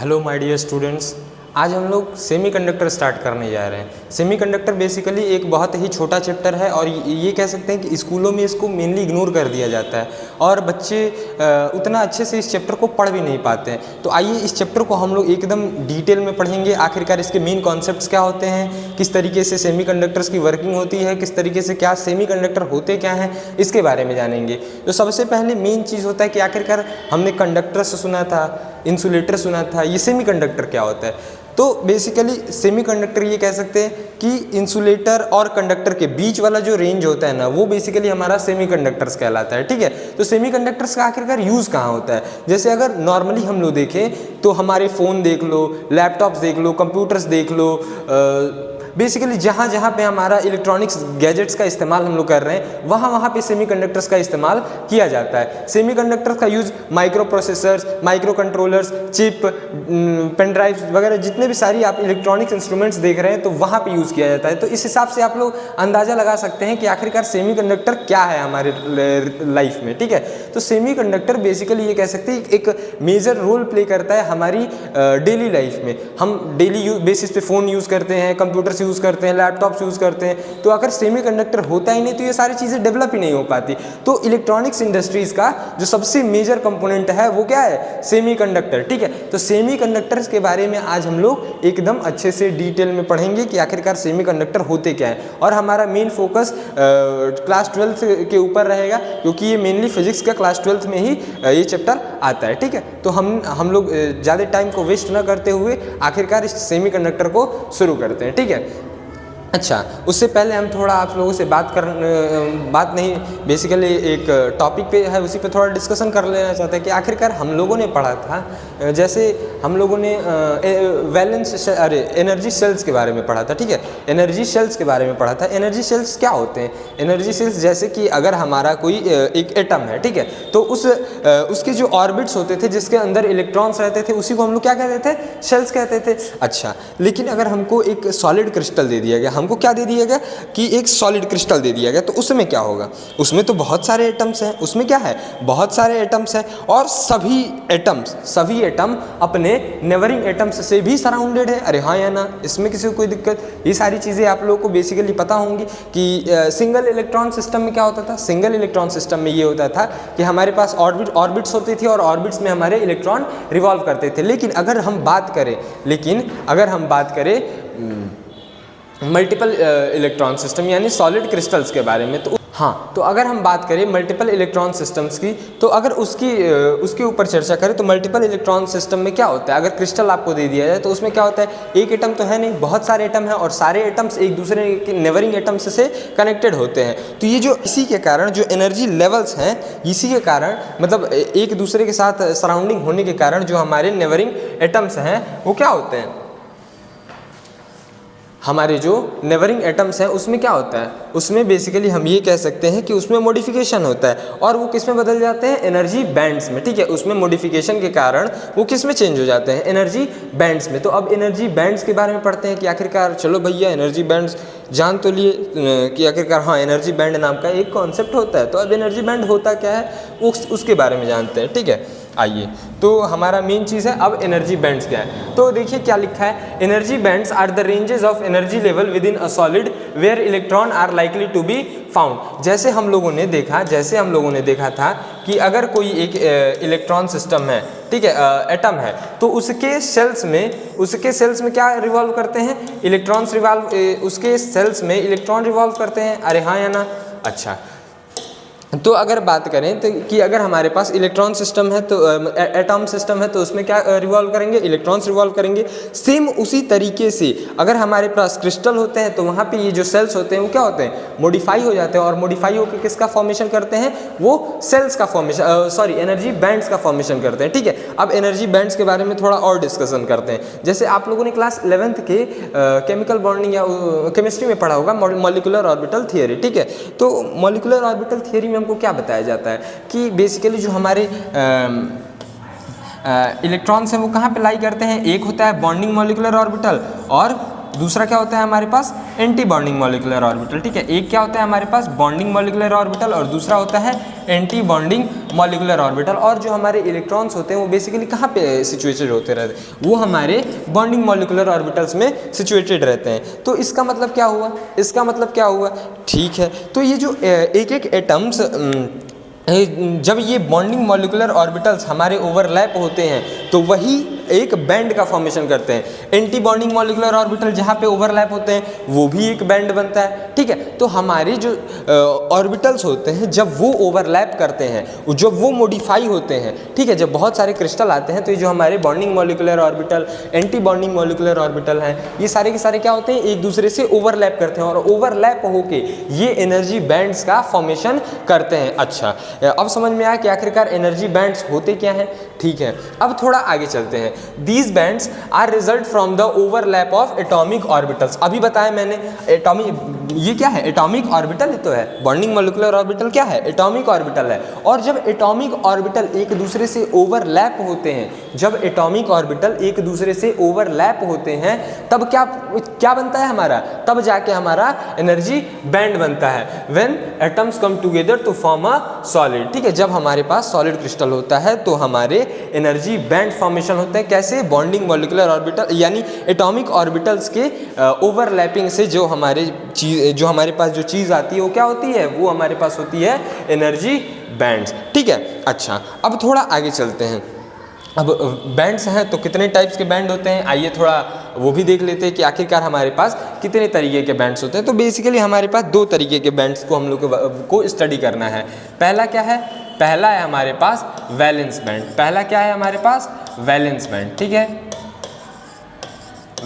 Hello my dear students, आज हम लोग सेमीकंडक्टर स्टार्ट करने जा रहे हैं। सेमीकंडक्टर बेसिकली एक बहुत ही छोटा चैप्टर है और ये कह सकते हैं कि स्कूलों में इसको मेनली इग्नोर कर दिया जाता है और बच्चे उतना अच्छे से इस चैप्टर को पढ़ भी नहीं पाते हैं। तो आइए इस चैप्टर को हम लोग एकदम डिटेल में पढ़ेंगे। आखिरकार इसके मेन कॉन्सेप्ट्स क्या होते हैं, किस तरीके से सेमीकंडक्टर्स की वर्किंग होती है, किस तरीके से क्या सेमीकंडक्टर होते क्या हैं, इसके बारे में जानेंगे। तो सबसे पहले मेन चीज़ होता है कि आखिरकार हमने कंडक्टर से सुना था, इंसुलेटर सुना था, ये सेमीकंडक्टर क्या होता है। तो बेसिकली सेमीकंडक्टर ये कह सकते हैं कि इंसुलेटर और कंडक्टर के बीच वाला जो रेंज होता है ना, वो बेसिकली हमारा सेमीकंडक्टर्स कहलाता है। ठीक है, तो सेमीकंडक्टर्स का आखिरकार यूज़ कहाँ होता है। जैसे अगर नॉर्मली हम लोग देखें तो हमारे फ़ोन देख लो, लैपटॉप्स देख लो, कंप्यूटर्स देख लो, बेसिकली जहाँ जहाँ पे हमारा इलेक्ट्रॉनिक्स गैजेट्स का इस्तेमाल हम लोग कर रहे हैं वहाँ पे सेमीकंडक्टर्स का इस्तेमाल किया जाता है। सेमीकंडक्टर्स का use microprocessors, microcontrollers, chip, pen drives वगैरह जितने भी सारी आप इलेक्ट्रॉनिक्स इंस्ट्रूमेंट्स देख रहे हैं तो वहाँ पे यूज़ किया जाता है। तो इस हिसाब से आप लोग अंदाज़ा लगा सकते हैं कि आखिरकार सेमीकंडक्टर क्या है हमारे लाइफ में। ठीक है, तो सेमीकंडक्टर बेसिकली ये कह सकते हैं एक मेजर रोल प्ले करता है हमारी डेली लाइफ में। हम डेली बेसिस पे फ़ोन यूज़ करते हैं, कंप्यूटर्स यूज़ करते हैं, लैपटॉप्स यूज़ करते हैं। तो अगर सेमीकंडक्टर होता ही नहीं तो ये सारी चीज़ें डेवलप ही नहीं हो पाती। तो इलेक्ट्रॉनिक्स इंडस्ट्रीज़ का जो सबसे मेजर कंपोनेंट है वो क्या है, सेमीकंडक्टर। ठीक है, तो सेमीकंडक्टर्स के बारे में आज हम लोग एकदम अच्छे से डिटेल में पढ़ेंगे कि आखिरकार सेमीकंडक्टर होते क्या है। और हमारा मेन फोकस क्लास 12th के ऊपर रहेगा क्योंकि ये मेनली फिजिक्स का क्लास 12th में ही ये चैप्टर आता है। ठीक है, तो हम लोग ज़्यादा टाइम को वेस्ट न करते हुए आखिरकार इस सेमीकंडक्टर को शुरू करते हैं। ठीक है, अच्छा, उससे पहले हम थोड़ा आप लोगों से बात नहीं बेसिकली एक टॉपिक पे है उसी पे थोड़ा डिस्कशन कर लेना चाहते हैं कि आखिरकार हम लोगों ने पढ़ा था, जैसे हम लोगों ने एनर्जी सेल्स के बारे में पढ़ा था। ठीक है, एनर्जी सेल्स के बारे में पढ़ा था। एनर्जी सेल्स क्या होते हैं? एनर्जी सेल्स जैसे कि अगर हमारा कोई एक एटम है, ठीक है, तो उसके जो ऑर्बिट्स होते थे जिसके अंदर इलेक्ट्रॉन्स रहते थे उसी को हम लोग क्या कहते थे, सेल्स कहते थे। अच्छा, लेकिन अगर हमको एक सॉलिड क्रिस्टल दे दिया गया, हमको क्या दे दिया गया कि एक सॉलिड क्रिस्टल दे दिया गया, तो उसमें क्या होगा, उसमें तो बहुत सारे एटम्स हैं, उसमें क्या है, बहुत सारे एटम्स हैं और सभी एटम अपने नेबरिंग एटम्स से भी सराउंडेड है। अरे हाँ या ना, इसमें किसी को कोई दिक्कत? ये सारी चीज़ें आप लोगों को बेसिकली पता होंगी कि सिंगल इलेक्ट्रॉन सिस्टम में क्या होता था। सिंगल इलेक्ट्रॉन सिस्टम में ये होता था कि हमारे पास ऑर्बिट्स होती थी और ऑर्बिट्स में हमारे इलेक्ट्रॉन रिवॉल्व करते थे। लेकिन अगर हम बात करें मल्टीपल इलेक्ट्रॉन सिस्टम यानी सॉलिड क्रिस्टल्स के बारे में, तो हाँ, तो अगर हम बात करें मल्टीपल इलेक्ट्रॉन सिस्टम्स की, तो अगर उसके ऊपर चर्चा करें तो मल्टीपल इलेक्ट्रॉन सिस्टम में क्या होता है। अगर क्रिस्टल आपको दे दिया जाए तो उसमें क्या होता है, एक एटम तो है नहीं, बहुत सारे एटम हैं और सारे एटम्स एक दूसरे के नेबरिंग एटम्स से कनेक्टेड होते हैं। तो ये जो इसी के कारण जो एनर्जी लेवल्स हैं, इसी के कारण मतलब एक दूसरे के साथ सराउंडिंग होने के कारण जो हमारे नेबरिंग एटम्स हैं वो क्या होते हैं, हमारे जो नेबरिंग एटम्स हैं उसमें क्या होता है, उसमें बेसिकली हम ये कह सकते हैं कि उसमें मॉडिफिकेशन होता है और वो किस में बदल जाते हैं, एनर्जी बैंड्स में। ठीक है, उसमें मॉडिफिकेशन के कारण वो किस में चेंज हो जाते हैं, एनर्जी बैंड्स में। तो अब एनर्जी बैंड्स के बारे में पढ़ते हैं कि आखिरकार, चलो भैया एनर्जी बैंड्स जान तो लिए कि आखिरकार हाँ एनर्जी बैंड नाम का एक कॉन्सेप्ट होता है। तो अब एनर्जी बैंड होता क्या है उसके बारे में जानते हैं। ठीक है, आइए, तो हमारा मेन चीज़ है अब एनर्जी बैंड्स क्या है। तो देखिए क्या लिखा है, energy bands are the ranges of energy level within a solid where electron are likely to be found. जैसे हम लोगों ने देखा था कि अगर कोई एक इलेक्ट्रॉन सिस्टम है, ठीक है, एटम है, तो उसके सेल्स में क्या रिवॉल्व करते हैं, इलेक्ट्रॉन्स उसके सेल्स में इलेक्ट्रॉन रिवॉल्व करते हैं। अरे हाँ या ना। अच्छा, तो अगर बात करें तो कि अगर हमारे पास इलेक्ट्रॉन सिस्टम है तो एटॉम सिस्टम है तो उसमें क्या रिवॉल्व करेंगे, इलेक्ट्रॉन्स रिवॉल्व करेंगे। सेम उसी तरीके से अगर हमारे पास क्रिस्टल होते हैं तो वहाँ पे ये जो सेल्स होते हैं वो क्या होते हैं, मॉडिफाई हो जाते हैं और मॉडिफाई होकर किसका फॉर्मेशन करते हैं, वो सेल्स का फॉर्मेशन एनर्जी बैंड्स का फॉर्मेशन करते हैं। ठीक है, अब एनर्जी बैंड्स के बारे में थोड़ा और डिस्कशन करते हैं। जैसे आप लोगों ने क्लास 11th के केमिकल बॉन्डिंग या केमिस्ट्री में पढ़ा होगा मॉलिक्यूलर ऑर्बिटल थियरी। ठीक है, तो मॉलिक्यूलर ऑर्बिटल थियरी में हमको क्या बताया जाता है कि बेसिकली जो हमारे इलेक्ट्रॉन्स हैं वो कहाँ पे लाई करते हैं, एक होता है बॉन्डिंग मॉलिक्यूलर ऑर्बिटल और दूसरा क्या होता है हमारे पास, एंटी बॉन्डिंग मॉलिक्यूलर ऑर्बिटल। ठीक है, एक क्या होता है हमारे पास बॉन्डिंग मॉलिक्यूलर ऑर्बिटल और दूसरा होता है एंटी बॉन्डिंग मॉलिकुलर ऑर्बिटल। और जो हमारे इलेक्ट्रॉन्स होते हैं वो बेसिकली कहाँ पे सिचुएटेड होते रहते हैं, वो हमारे बॉन्डिंग मॉलिकुलर ऑर्बिटल्स में सिचुएटेड रहते हैं। तो इसका मतलब क्या हुआ, इसका मतलब क्या हुआ, ठीक है। तो ये जो एक एक एटम्स जब ये बॉन्डिंग मॉलिकुलर ऑर्बिटल्स हमारे ओवरलैप होते हैं तो वही एक बैंड का फॉर्मेशन करते हैं। एंटी बॉन्डिंग मॉलिकुलर ऑर्बिटल जहाँ पे ओवरलैप होते हैं वो भी एक बैंड बनता है, ठीक है। तो हमारे जो ऑर्बिटल्स होते हैं जब वो ओवरलैप करते हैं, जब वो मॉडिफाई होते हैं, ठीक है, जब बहुत सारे क्रिस्टल आते हैं तो ये जो हमारे bonding molecular orbital, anti bonding molecular orbital हैं, ये सारे के सारे क्या होते हैं, एक दूसरे से ओवरलैप करते हैं और ओवरलैप होके ये एनर्जी बैंड्स का फॉर्मेशन करते हैं। अच्छा, अब समझ में आया कि आखिरकार एनर्जी बैंड्स होते क्या हैं, ठीक है। अब थोड़ा आगे चलते हैं। These bands are result from the overlap of atomic orbitals. अभी बताया मैंने एटॉमिक, ये क्या है, एटॉमिक ऑर्बिटल ही तो है। बॉन्डिंग मॉलिकुलर ऑर्बिटल क्या है, एटॉमिक ऑर्बिटल है। और जब एटॉमिक ऑर्बिटल एक दूसरे से ओवरलैप होते हैं, जब एटॉमिक ऑर्बिटल एक दूसरे से ओवरलैप होते हैं तब क्या क्या बनता है हमारा, तब जाके हमारा एनर्जी बैंड बनता है। When atoms come together to form a solid, ठीक है। जब हमारे पास सॉलिड क्रिस्टल होता है तो हमारे एनर्जी बैंड फॉर्मेशन होता है। कैसे, बॉन्डिंग मॉलिकुलर ऑर्बिटल यानी एटॉमिक ऑर्बिटल्स के ओवरलैपिंग से जो हमारे पास जो चीज़ आती है वो क्या होती है, वो हमारे पास होती है एनर्जी बैंड्स, ठीक है। अच्छा, अब थोड़ा आगे चलते हैं। अब बैंड्स हैं तो कितने टाइप्स के बैंड होते हैं, आइए थोड़ा वो भी देख लेते हैं कि आखिरकार हमारे पास कितने तरीके के बैंड्स होते हैं। तो बेसिकली हमारे पास दो तरीके के बैंड्स को हम लोग को स्टडी करना है। पहला क्या है, पहला है हमारे पास वैलेंस बैंड। पहला क्या है हमारे पास, वैलेंस बैंड, ठीक है,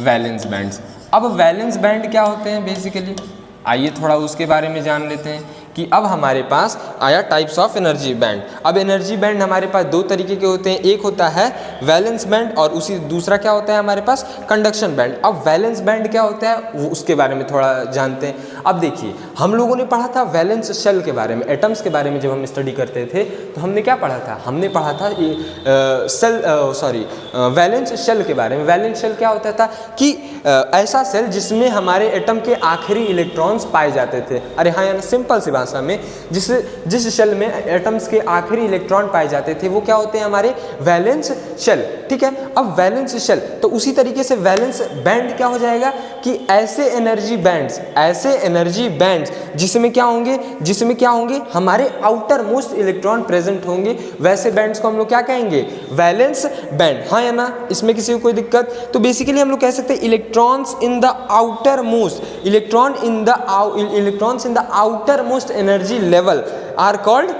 वैलेंस बैंड्स। अब वैलेंस बैंड क्या होते हैं बेसिकली, आइए थोड़ा उसके बारे में जान लेते हैं कि अब हमारे पास आया टाइप्स ऑफ एनर्जी बैंड। अब एनर्जी बैंड हमारे पास दो तरीके के होते हैं, एक होता है वैलेंस बैंड और उसी दूसरा क्या होता है हमारे पास, कंडक्शन बैंड। अब वैलेंस बैंड क्या होता है वो उसके बारे में थोड़ा जानते हैं। अब देखिए, हम लोगों ने पढ़ा था वैलेंस शेल के बारे में, एटम्स के बारे में जब हम स्टडी करते थे तो हमने क्या पढ़ा था, हमने पढ़ा था वैलेंस शेल के बारे में। वैलेंस शेल क्या होता था कि ऐसा सेल जिसमें हमारे एटम के आखिरी इलेक्ट्रॉन्स पाए जाते थे। अरे हाँ, यानी सिंपल सी भाषा में जिस शेल में एटम्स के आखिरी इलेक्ट्रॉन पाए जाते थे वो क्या होते हैं हमारे वैलेंस शेल, ठीक है। अब वैलेंस शेल तो उसी तरीके से वैलेंस बैंड क्या हो जाएगा कि ऐसे एनर्जी बैंड्स जिसमें क्या होंगे हमारे आउटर मोस्ट इलेक्ट्रॉन प्रेजेंट होंगे, वैसे बैंड्स को हम लोग क्या कहेंगे, वैलेंस बैंड। हाँ या ना, इसमें किसी को कोई दिक्कत, तो बेसिकली हम लोग कह सकते हैं electrons in the outermost energy level are called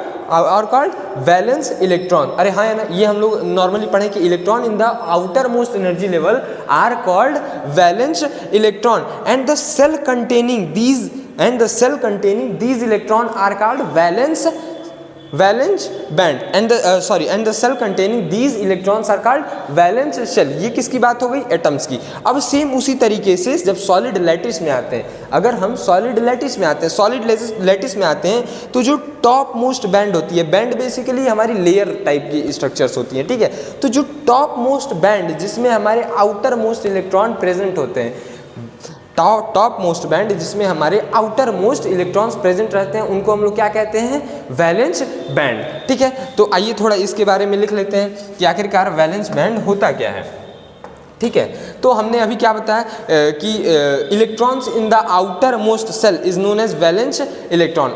valence electron. अरे हाँ, ना, ये हम लोग नॉर्मली पढ़े कि electron in the outermost energy level are called valence electron and the cell containing these electron are called valence band and the cell containing these electrons are called valence shell। ये किसकी बात हो गई, atoms की। अब same उसी तरीके से जब सॉलिड लैटिस में आते हैं, अगर हम सॉलिड लैटिस में आते हैं तो जो टॉप मोस्ट बैंड होती है, बैंड बेसिकली हमारी लेयर टाइप की स्ट्रक्चर्स होती हैं, ठीक है। तो जो टॉप मोस्ट बैंड जिसमें हमारे आउटर मोस्ट इलेक्ट्रॉन प्रेजेंट होते हैं, टॉप मोस्ट बैंड जिसमें हमारे आउटर मोस्ट इलेक्ट्रॉन्स प्रेजेंट रहते हैं, उनको हम लोग क्या कहते हैं, वैलेंस बैंड, ठीक है। तो आइए थोड़ा इसके बारे में लिख लेते हैं कि आखिरकार वैलेंस बैंड होता क्या है, ठीक है। तो हमने अभी क्या बताया कि electrons in the outermost cell is known as valence electron.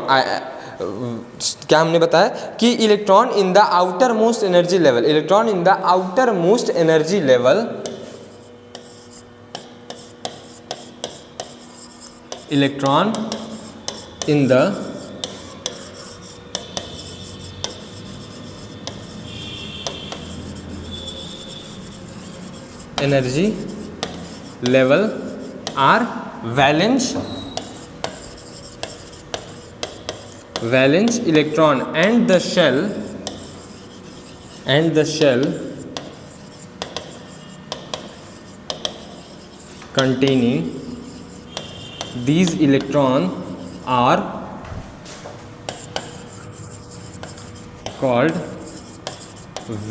क्या हमने बताया कि electron in the outermost energy level electron in the energy level are valence electron and the shell containing these electrons are called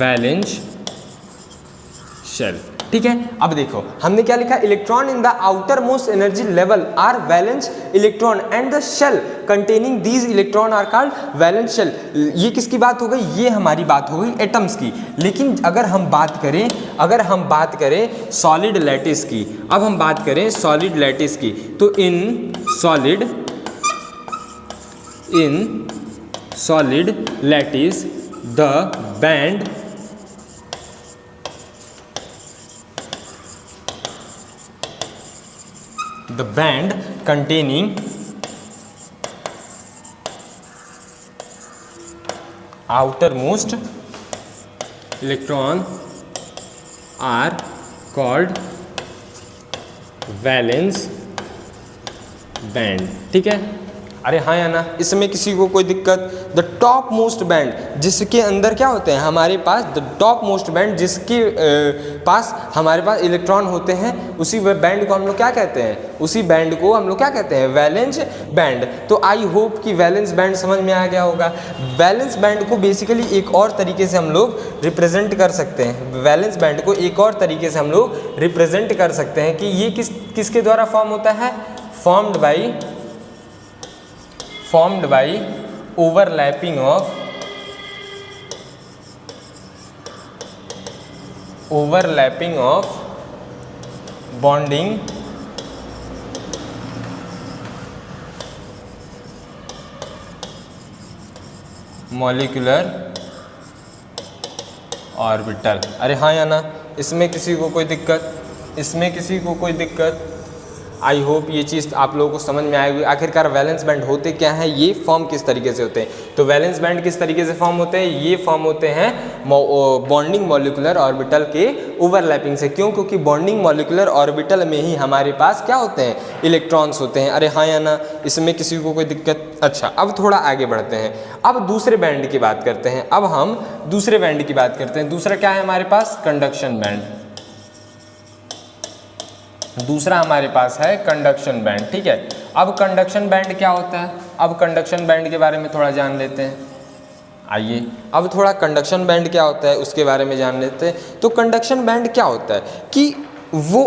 valence shell। ठीक है। अब देखो हमने क्या लिखा, electron in the outermost energy level are valence electron and the shell containing these electron are called valence shell. ये किसकी बात हो गई, ये हमारी बात हो गई एटम्स की। लेकिन अगर हम बात करें सॉलिड लैटिस की, अब हम बात करें सॉलिड लैटिस की, तो in solid lattice the band containing outermost electron are called valence band। ठीक है, अरे हाँ या ना, इसमें किसी को कोई दिक्कत? द टॉप मोस्ट बैंड जिसके अंदर क्या होते हैं हमारे पास, द टॉप मोस्ट बैंड जिसके पास हमारे पास इलेक्ट्रॉन होते हैं, उसी बैंड को हम लोग क्या कहते हैं, उसी बैंड को हम लोग क्या कहते हैं, वैलेंस बैंड। तो आई होप कि वैलेंस बैंड समझ में आ गया होगा। वैलेंस बैंड को बेसिकली एक और तरीके से हम लोग रिप्रेजेंट कर सकते हैं, वैलेंस बैंड को एक और तरीके से हम लोग रिप्रेजेंट कर सकते हैं कि ये किसके द्वारा फॉर्म होता है, formed by overlapping of bonding molecular orbital। अरे हाँ या ना, इसमें किसी को कोई दिक्कत? आई होप ये चीज़ आप लोगों को समझ में आएगी। आखिरकार वैलेंस बैंड होते क्या हैं, ये फॉर्म किस तरीके से होते हैं। तो वैलेंस बैंड किस तरीके से फॉर्म होते हैं, ये फॉर्म होते हैं बॉन्डिंग मॉलिक्यूलर ऑर्बिटल के ओवरलैपिंग से। क्यों? क्योंकि बॉन्डिंग मॉलिक्यूलर ऑर्बिटल में ही हमारे पास क्या होते हैं, इलेक्ट्रॉन्स होते हैं। अरे हाँ या ना, इसमें किसी को कोई दिक्कत? अच्छा, अब थोड़ा आगे बढ़ते हैं, अब दूसरे बैंड की बात करते हैं। दूसरा क्या है हमारे पास, कंडक्शन बैंड। दूसरा हमारे पास है कंडक्शन बैंड। ठीक है, अब कंडक्शन बैंड क्या होता है, अब कंडक्शन बैंड के बारे में थोड़ा जान लेते हैं। आइए अब थोड़ा कंडक्शन बैंड क्या होता है उसके बारे में जान लेते हैं। तो कंडक्शन बैंड क्या होता है कि वो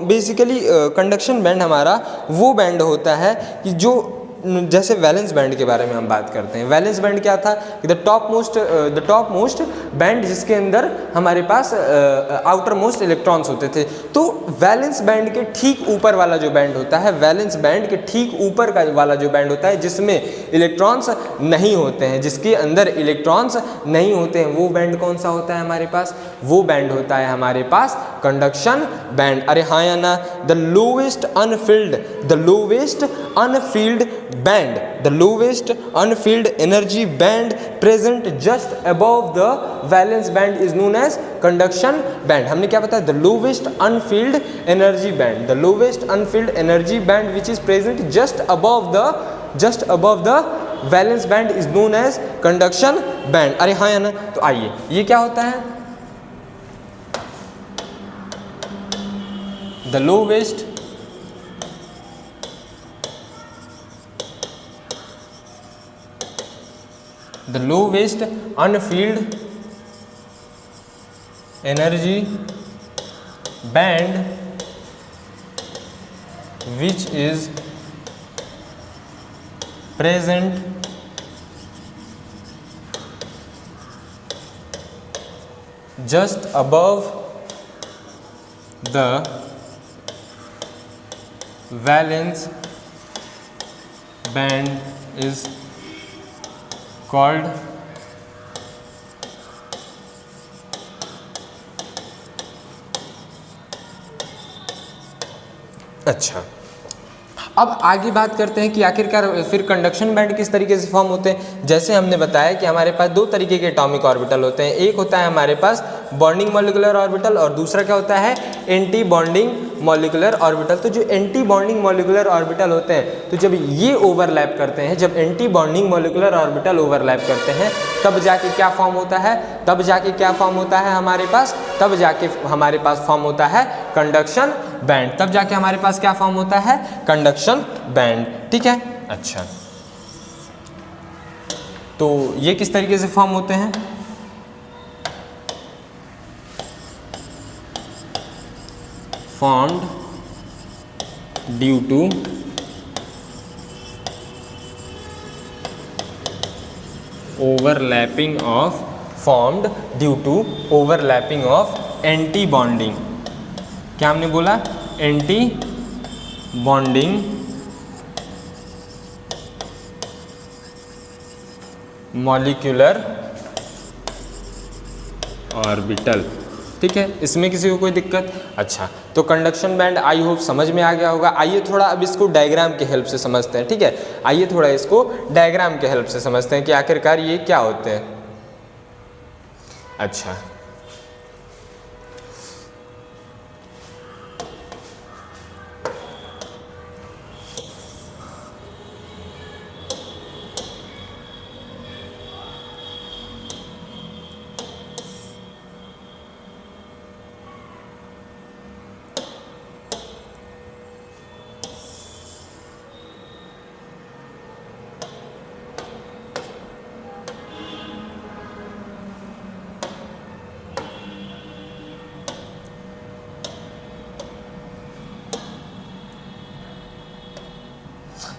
बेसिकली कंडक्शन बैंड हमारा वो बैंड होता है कि जो, जैसे वैलेंस बैंड के बारे में हम बात करते हैं। वैलेंस बैंड क्या था कि द टॉप मोस्ट बैंड जिसके अंदर हमारे पास आउटर मोस्ट इलेक्ट्रॉन्स होते थे। तो वैलेंस बैंड के ठीक ऊपर वाला जो बैंड होता है, वैलेंस बैंड के ठीक ऊपर का वाला जो बैंड होता है जिसमें इलेक्ट्रॉन्स नहीं होते हैं, जिसके अंदर इलेक्ट्रॉन्स नहीं होते हैं, वो बैंड कौन सा होता है हमारे पास, वो बैंड होता है हमारे पास कंडक्शन बैंड। अरे हाँ या ना, the lowest unfilled energy band present just above the valence band is known as conduction band. हमने क्या बताया, the lowest unfilled energy band which is present just above the valence band is known as conduction band. अरे हाँ या ना, तो आइए ये क्या होता है, the lowest unfilled energy band which is present just above the valence band is called अच्छा। अब आगे बात करते हैं कि आखिरकार फिर कंडक्शन बैंड किस तरीके से फॉर्म होते हैं। जैसे हमने बताया कि हमारे पास दो तरीके के एटॉमिक ऑर्बिटल होते हैं, एक होता है हमारे पास बॉन्डिंग मॉलिक्यूलर ऑर्बिटल और दूसरा क्या होता है, एंटी बॉन्डिंग मॉलिक्यूलर ऑर्बिटल। तो जो एंटी बॉन्डिंग मॉलिक्यूलर ऑर्बिटल होते हैं, तो जब ये ओवरलैप करते हैं, जब anti bonding molecular orbital overlap करते हैं, तब जाके क्या फॉर्म होता है, हमारे पास, तब जाके हमारे पास फॉर्म होता है कंडक्शन बैंड, तब जाके हमारे पास क्या फॉर्म होता है, कंडक्शन बैंड। ठीक है, अच्छा, तो ये किस तरीके से फॉर्म होते हैं, formed due to overlapping of anti bonding. क्या हमने बोला? Anti bonding molecular orbital. ठीक है, इसमें किसी को कोई दिक्कत? अच्छा, तो कंडक्शन बैंड आई होप समझ में आ गया होगा। आइए थोड़ा अब इसको डायग्राम के हेल्प से समझते हैं। ठीक है, आइए थोड़ा इसको डायग्राम के हेल्प से समझते हैं कि आखिरकार ये क्या होते हैं। अच्छा,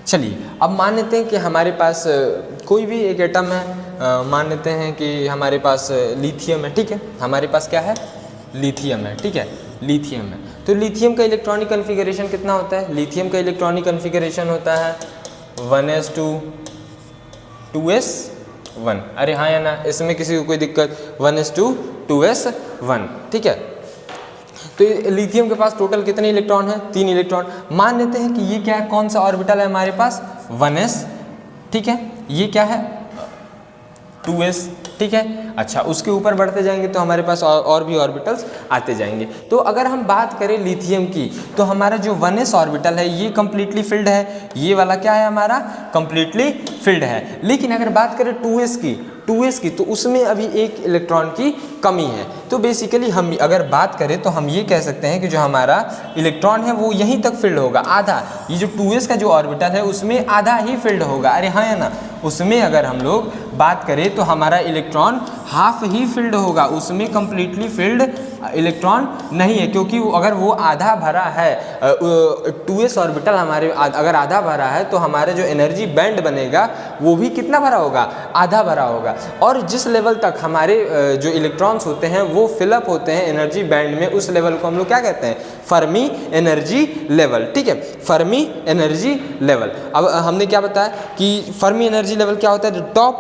चलिए अब मान लेते हैं कि हमारे पास कोई भी एक एटम है। मान लेते हैं कि हमारे पास लिथियम है। ठीक है, हमारे पास क्या है? लिथियम है। ठीक है, लिथियम है। तो लिथियम का इलेक्ट्रॉनिक कन्फिगरेशन कितना होता है? लिथियम का इलेक्ट्रॉनिक कन्फिगरेशन होता है 1s2 2s1। अरे हाँ या ना, इसमें किसी को कोई दिक्कत? 1s2 2s1। ठीक है, तो लिथियम के पास टोटल कितने इलेक्ट्रॉन हैं? 3 इलेक्ट्रॉन। मान लेते हैं कि ये क्या है? कौन सा ऑर्बिटल है हमारे पास? 1s। ठीक है, ये क्या है? 2s। ठीक है, अच्छा, उसके ऊपर बढ़ते जाएंगे तो हमारे पास और भी ऑर्बिटल्स आते जाएंगे। तो अगर हम बात करें लिथियम की, तो हमारा जो 1s ऑर्बिटल है ये कंप्लीटली फिल्ड है। ये वाला क्या है हमारा? कंप्लीटली फिल्ड है। लेकिन अगर बात करें 2s की तो उसमें अभी एक इलेक्ट्रॉन की कमी है। तो बेसिकली हम अगर बात करें तो हम ये कह सकते हैं कि जो हमारा इलेक्ट्रॉन है वो यहीं तक फिल्ड होगा, आधा। ये जो 2s का जो ऑर्बिटल है उसमें आधा ही फिल्ड होगा। अरे हाँ या ना, उसमें अगर हम लोग बात करें तो हमारा इलेक्ट्रॉन हाफ ही फिल्ड होगा, उसमें कंप्लीटली फिल्ड इलेक्ट्रॉन नहीं है। क्योंकि अगर वो आधा भरा है, 2s ऑर्बिटल हमारे अगर आधा भरा है तो हमारा जो एनर्जी बैंड बनेगा वो भी कितना भरा होगा? आधा भरा होगा। और जिस लेवल तक हमारे जो इलेक्ट्रॉन्स होते हैं वो फिलअप होते हैं एनर्जी बैंड में, उस लेवल को हम लोग क्या कहते हैं? Fermi energy level. ठीक है, फर्मी एनर्जी लेवल। अब हमने क्या बताया कि फर्मी एनर्जी लेवल क्या होता है? The top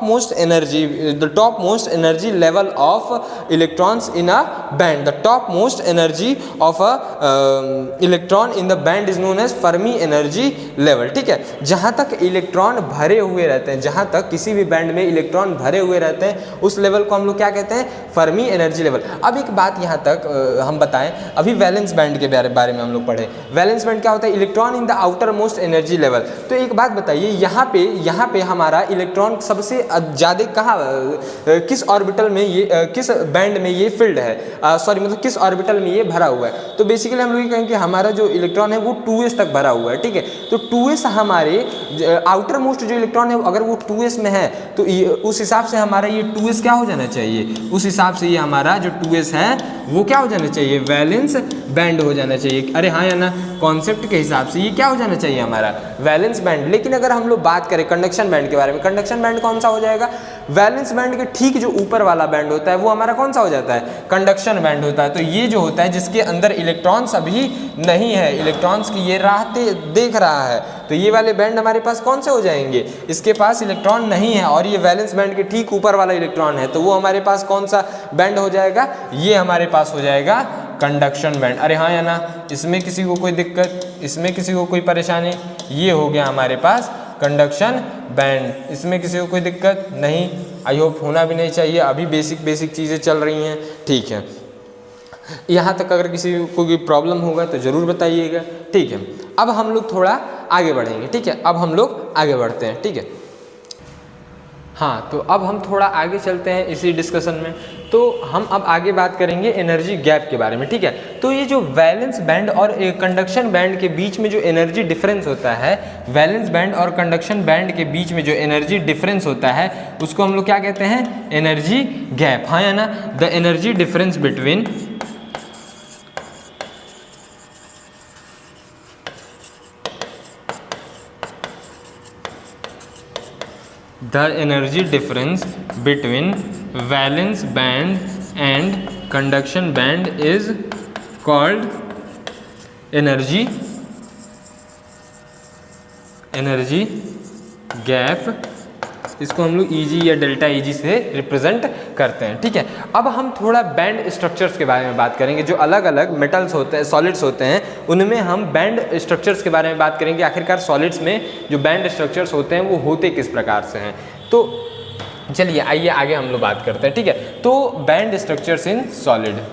most energy level of electrons in a band. The topmost energy of a electron in the band is known as Fermi energy level. ठीक है, जहाँ तक इलेक्ट्रॉन भरे हुए रहते हैं, जहाँ तक किसी भी बैंड में इलेक्ट्रॉन भरे हुए रहते हैं, उस लेवल को हम लोग क्या कहते हैं? Fermi energy level. अब एक बात यहाँ तक हम बताएं, अभी वैलेंस बैंड के बारे में हम लोग पढ़े। वैलेंस बैंड क्या होता है? Electron in the outermost energy level. तो एक बात बताइए, यहाँ पे हमारा इलेक्ट्रॉन सबसे ज़्यादा कहाँ, किस ऑर्बिटल में ये, किस बैंड में ये फिल्ड है? मतलब किस ऑर्बिटल में ये भरा हुआ है? तो बेसिकली हम लोग ये कहेंगे हमारा जो इलेक्ट्रॉन है वो 2s तक भरा हुआ है। ठीक है, तो 2s हमारे आउटर मोस्ट जो इलेक्ट्रॉन है अगर वो 2s में है तो उस हिसाब से हमारा ये 2s क्या हो जाना चाहिए? उस हिसाब से ये हमारा जो 2s है वो क्या हो जाना चाहिए? वैलेंस बैंड हो जाना चाहिए। अरे हाँ या ना, कॉन्सेप्ट के हिसाब से ये क्या हो जाना चाहिए? हमारा वैलेंस बैंड। लेकिन अगर हम लोग बात करें कंडक्शन बैंड के बारे में, कंडक्शन बैंड कौन सा हो जाएगा? वैलेंस बैंड के ठीक जो ऊपर वाला बैंड होता है वो हमारा कौन सा हो जाता है? कंडक्शन बैंड होता है। तो ये जो होता है जिसके अंदर इलेक्ट्रॉन्स अभी नहीं है, इलेक्ट्रॉन्स की ये राह देख रहा है, तो ये वाले बैंड हमारे पास कौन से हो जाएंगे? इसके पास इलेक्ट्रॉन नहीं है और ये वैलेंस बैंड के ठीक ऊपर वाला इलेक्ट्रॉन है, तो वो हमारे पास कौन सा बैंड हो जाएगा? ये हमारे पास हो जाएगा कंडक्शन बैंड। अरे हाँ या ना, इसमें किसी को कोई दिक्कत? इसमें किसी को कोई परेशानी? ये हो गया हमारे पास कंडक्शन बैंड। इसमें किसी को कोई दिक्कत नहीं? आई होप होना भी नहीं चाहिए, अभी बेसिक चीज़ें चल रही हैं। ठीक है, यहाँ तक अगर किसी को कोई प्रॉब्लम होगा तो ज़रूर बताइएगा। ठीक है, अब हम लोग थोड़ा आगे बढ़ेंगे। ठीक है, अब हम लोग आगे बढ़ते हैं। ठीक है, हाँ, तो अब हम थोड़ा आगे चलते हैं इसी डिस्कशन में। तो हम अब आगे बात करेंगे एनर्जी गैप के बारे में। ठीक है, तो ये जो वैलेंस बैंड और कंडक्शन बैंड के बीच में जो एनर्जी डिफरेंस होता है, वैलेंस बैंड और कंडक्शन बैंड के बीच में जो एनर्जी डिफरेंस होता है उसको हम लोग क्या कहते हैं? Energy gap. हाँ या ना, the energy difference between the energy difference between valence band and conduction band is called energy gap. इसको हम लोग Eg या डेल्टा Eg से रिप्रेजेंट करते हैं, ठीक है। अब हम थोड़ा बैंड स्ट्रक्चर्स के बारे में बात करेंगे। जो अलग अलग मेटल्स होते हैं, सॉलिड्स होते हैं, उनमें हम बैंड स्ट्रक्चर्स के बारे में बात करेंगे। आखिरकार सॉलिड्स में जो बैंड स्ट्रक्चर्स होते हैं वो होते किस प्रकार से हैं। तो चलिए आइए आगे हम लोग बात करते हैं, ठीक है। तो बैंड स्ट्रक्चर्स इन सॉलिड,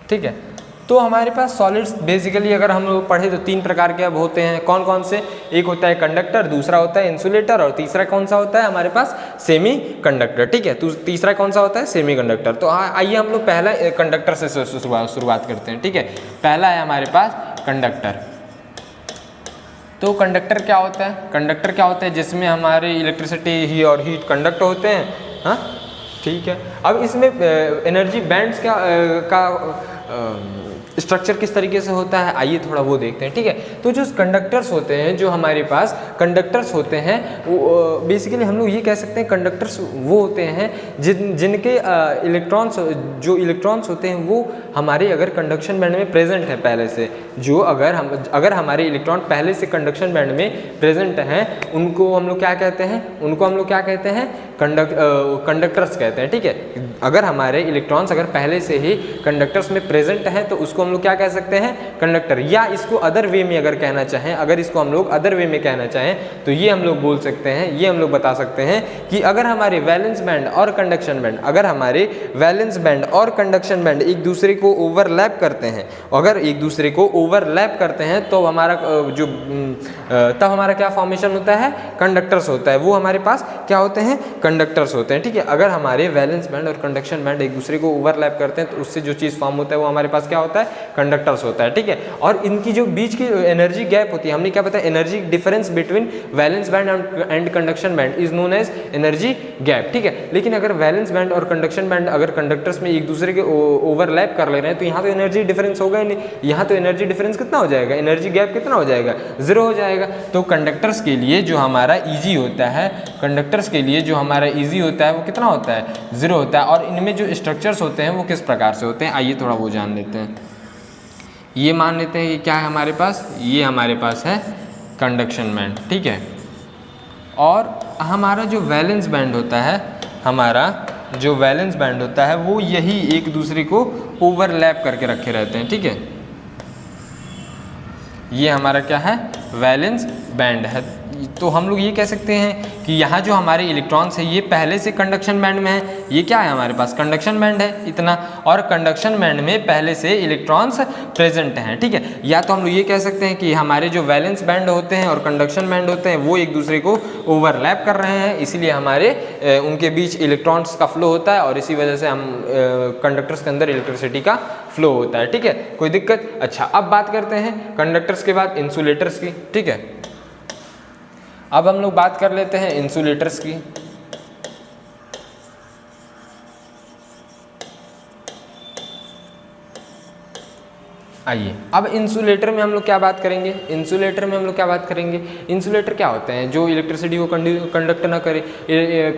ठीक है। तो हमारे पास सॉलिड्स बेसिकली अगर हम लोग पढ़े तो तीन प्रकार के अब होते हैं। कौन कौन से? एक होता है कंडक्टर, दूसरा होता है इंसुलेटर और तीसरा कौन सा होता है हमारे पास? सेमी कंडक्टर, ठीक है। तो तीसरा कौन सा होता है? Semi conductor. तो आइए हम लोग पहला कंडक्टर से शुरुआत करते हैं, ठीक है। पहला है हमारे पास कंडक्टर। तो कंडक्टर क्या होता है? कंडक्टर क्या होता है? जिसमें हमारे इलेक्ट्रिसिटी ही और हीट कंडक्ट होते हैं, हाँ, ठीक है। अब इसमें एनर्जी बैंड्स का स्ट्रक्चर किस तरीके से होता है, आइए थोड़ा वो देखते हैं, ठीक है। तो जो कंडक्टर्स होते हैं, जो हमारे पास कंडक्टर्स होते हैं, वो बेसिकली हम लोग ये कह सकते हैं कंडक्टर्स वो होते हैं जिनके इलेक्ट्रॉन्स, जो इलेक्ट्रॉन्स होते हैं वो हमारे अगर कंडक्शन बैंड में प्रेजेंट है पहले से, जो अगर हमारे इलेक्ट्रॉन पहले से कंडक्शन बैंड में प्रेजेंट हैं, उनको हम लोग क्या कहते हैं? उनको हम लोग क्या कहते हैं? कंडक्टर्स कहते हैं, ठीक है। अगर हमारे इलेक्ट्रॉन्स अगर पहले से ही कंडक्टर्स में प्रेजेंट हैं तो उसको हम लोग क्या कह सकते हैं? कंडक्टर। या इसको अदर वे में अगर कहना चाहें, अगर इसको हम लोग अदर वे में कहना चाहें तो ये हम लोग बोल सकते हैं, ये हम लोग बता सकते हैं कि अगर हमारे वैलेंस बैंड और कंडक्शन बैंड, अगर हमारे वैलेंस बैंड और कंडक्शन बैंड एक दूसरे को ओवरलैप करते हैं, अगर एक दूसरे को ओवरलैप करते हैं तो हमारा तब हमारा क्या फॉर्मेशन होता है? कंडक्टर्स होता है। वो हमारे पास क्या होते हैं? कंडक्टर्स होते हैं, ठीक है। अगर हमारे वैलेंस बैंड और कंडक्शन बैंड एक दूसरे को ओवरलैप करते हैं तो उससे जो चीज़ फॉर्म होता है वो हमारे पास क्या होता है? कंडक्टर्स होता है, ठीक है। और इनकी जो बीच की एनर्जी गैप होती है, हमने क्या बताया? Energy difference between valence band and conduction band is known as energy gap, ठीक है। लेकिन अगर वैलेंस बैंड और कंडक्शन बैंड अगर कंडक्टर्स में एक दूसरे के ओवरलैप कर ले रहे हैं तो यहाँ तो एनर्जी डिफरेंस होगा ही नहीं। यहाँ तो एनर्जी डिफरेंस कितना हो जाएगा? एनर्जी गैप कितना हो जाएगा? 0 हो जाएगा। तो कंडक्टर्स के लिए जो हमारा ईजी होता है, कंडक्टर्स के लिए जो हमारा ईजी होता है वो कितना होता है? 0 होता है। और इनमें जो स्ट्रक्चर्स होते हैं वो किस प्रकार से होते हैं, आइए थोड़ा वो जान लेते हैं। ये मान लेते हैं कि क्या है हमारे पास? ये हमारे पास है कंडक्शन बैंड, ठीक है। और हमारा जो वैलेंस बैंड होता है, हमारा जो वैलेंस बैंड होता है वो यही एक दूसरे को ओवरलैप करके रखे रहते हैं, ठीक है। ये हमारा क्या है? वैलेंस बैंड है। तो हम लोग ये कह सकते हैं कि यहाँ जो हमारे इलेक्ट्रॉन्स है ये पहले से कंडक्शन बैंड में है। ये क्या है हमारे पास? कंडक्शन बैंड है इतना, और कंडक्शन बैंड में पहले से इलेक्ट्रॉन्स प्रेजेंट हैं, ठीक है। या तो हम लोग ये कह सकते हैं कि हमारे जो वैलेंस बैंड होते हैं और कंडक्शन बैंड होते हैं वो एक दूसरे को ओवरलैप कर रहे हैं, इसीलिए हमारे उनके बीच इलेक्ट्रॉन्स का फ्लो होता है और इसी वजह से हम कंडक्टर्स के अंदर इलेक्ट्रिसिटी का फ्लो होता है, ठीक है। कोई दिक्कत? अच्छा, अब बात करते हैं कंडक्टर्स के बाद इंसुलेटर्स की, ठीक है। अब हम लोग बात कर लेते हैं इंसुलेटर्स की। आइए अब इंसुलेटर में हम लोग क्या बात करेंगे? इंसुलेटर में हम लोग क्या बात करेंगे? इंसुलेटर क्या होते हैं? जो इलेक्ट्रिसिटी को कंडक्ट ना करे।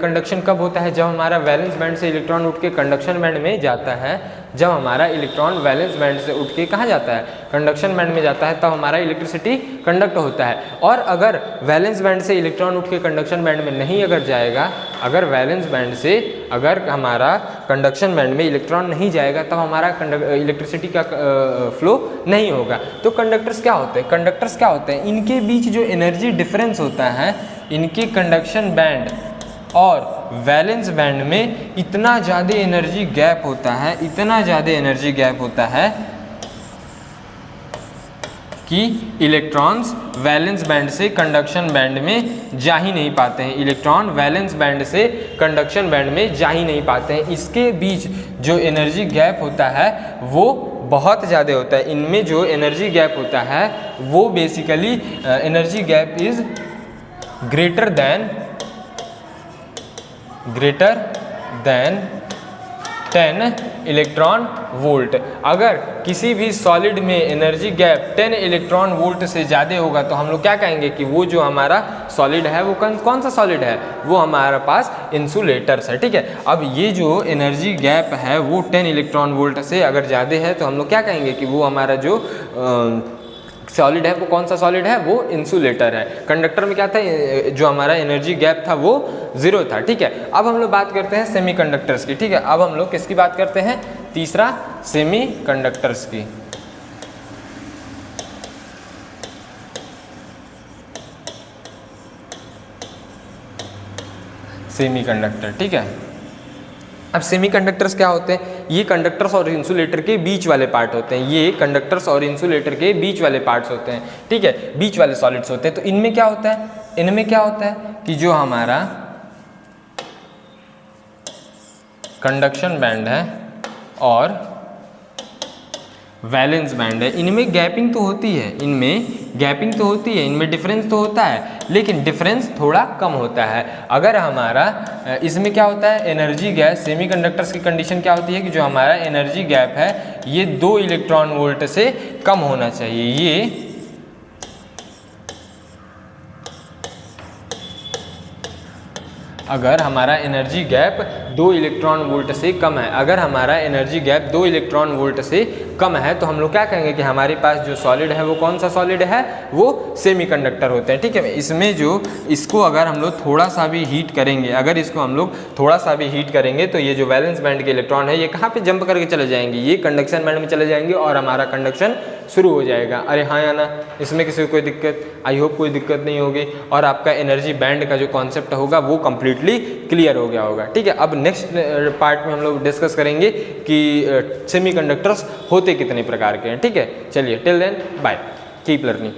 कंडक्शन कब होता है? जब हमारा वैलेंस बैंड से इलेक्ट्रॉन उठ के कंडक्शन बैंड में जाता है। जब हमारा इलेक्ट्रॉन वैलेंस बैंड से उठ के कहाँ जाता है? कंडक्शन बैंड में जाता है, तब हमारा इलेक्ट्रिसिटी कंडक्ट होता है। और अगर वैलेंस बैंड से इलेक्ट्रॉन उठ के कंडक्शन बैंड में नहीं अगर जाएगा, अगर वैलेंस बैंड से अगर हमारा कंडक्शन बैंड में इलेक्ट्रॉन नहीं जाएगा, तब हमारा इलेक्ट्रिसिटी का फ्लो नहीं होगा। तो कंडक्टर्स क्या होते हैं? कंडक्टर्स क्या होते हैं? इनके बीच जो एनर्जी डिफरेंस होता है, इनके कंडक्शन बैंड और वैलेंस बैंड में इतना ज़्यादा एनर्जी गैप होता है, इतना ज़्यादा एनर्जी गैप होता है कि इलेक्ट्रॉन्स वैलेंस बैंड से कंडक्शन बैंड में जा ही नहीं पाते हैं। इलेक्ट्रॉन वैलेंस बैंड से कंडक्शन बैंड में जा ही नहीं पाते हैं। इसके बीच जो एनर्जी गैप होता है वो बहुत ज़्यादा होता है। इनमें जो एनर्जी गैप होता है वो basically energy gap is greater than 10 electron volt. अगर किसी भी सॉलिड में एनर्जी गैप 10 इलेक्ट्रॉन वोल्ट से ज़्यादा होगा तो हम लोग क्या कहेंगे कि वो जो हमारा सॉलिड है वो कौन सा सॉलिड है, वो हमारे पास इंसुलेटर्स है। ठीक है, अब ये जो एनर्जी गैप है वो 10 इलेक्ट्रॉन वोल्ट से अगर ज़्यादा है तो हम लोग क्या कहेंगे कि वो हमारा जो सॉलिड है वो कौन सा सॉलिड है, वो इंसुलेटर है। कंडक्टर में क्या था, जो हमारा एनर्जी गैप था वो 0 था। ठीक है, अब हम लोग बात करते हैं सेमीकंडक्टर्स की। ठीक है, अब हम लोग किसकी बात करते हैं, तीसरा सेमीकंडक्टर्स की। सेमीकंडक्टर, ठीक है। अब सेमीकंडक्टर्स क्या होते हैं, ये कंडक्टर्स और इंसुलेटर के बीच वाले पार्ट होते हैं। ये कंडक्टर्स और इंसुलेटर के बीच वाले पार्ट्स होते हैं। ठीक है, बीच वाले सॉलिड्स होते हैं। तो इनमें क्या होता है, इनमें क्या होता है कि जो हमारा कंडक्शन बैंड है और वैलेंस बैंड है, इनमें गैपिंग तो होती है, इनमें डिफरेंस तो होता है, लेकिन डिफरेंस थोड़ा कम होता है। अगर हमारा इसमें क्या होता है, एनर्जी गैप, सेमीकंडक्टर्स की कंडीशन क्या होती है कि जो हमारा एनर्जी गैप है ये 2 इलेक्ट्रॉन वोल्ट से कम होना चाहिए। ये अगर हमारा एनर्जी गैप 2 इलेक्ट्रॉन वोल्ट से कम है, अगर हमारा एनर्जी गैप 2 इलेक्ट्रॉन वोल्ट से कम है तो हम लोग क्या कहेंगे कि हमारे पास जो सॉलिड है वो कौन सा सॉलिड है, वो सेमीकंडक्टर होते हैं। ठीक है, इसमें जो इसको अगर हम लोग थोड़ा सा भी हीट करेंगे, अगर इसको हम लोग थोड़ा सा भी हीट करेंगे तो ये जो वैलेंस बैंड के इलेक्ट्रॉन है ये कहाँ पे जंप करके चले जाएंगे, ये कंडक्शन बैंड में चले जाएंगे और हमारा कंडक्शन शुरू हो जाएगा। अरे हाँ या ना, इसमें किसी को कोई दिक्कत, आई होप कोई दिक्कत नहीं होगी और आपका एनर्जी बैंड का जो कॉन्सेप्ट होगा वो कंप्लीटली क्लियर हो गया होगा। ठीक है, अब नेक्स्ट पार्ट में हम लोग डिस्कस करेंगे कि सेमीकंडक्टर्स होते कितने प्रकार के हैं। ठीक है, चलिए till then bye, keep learning.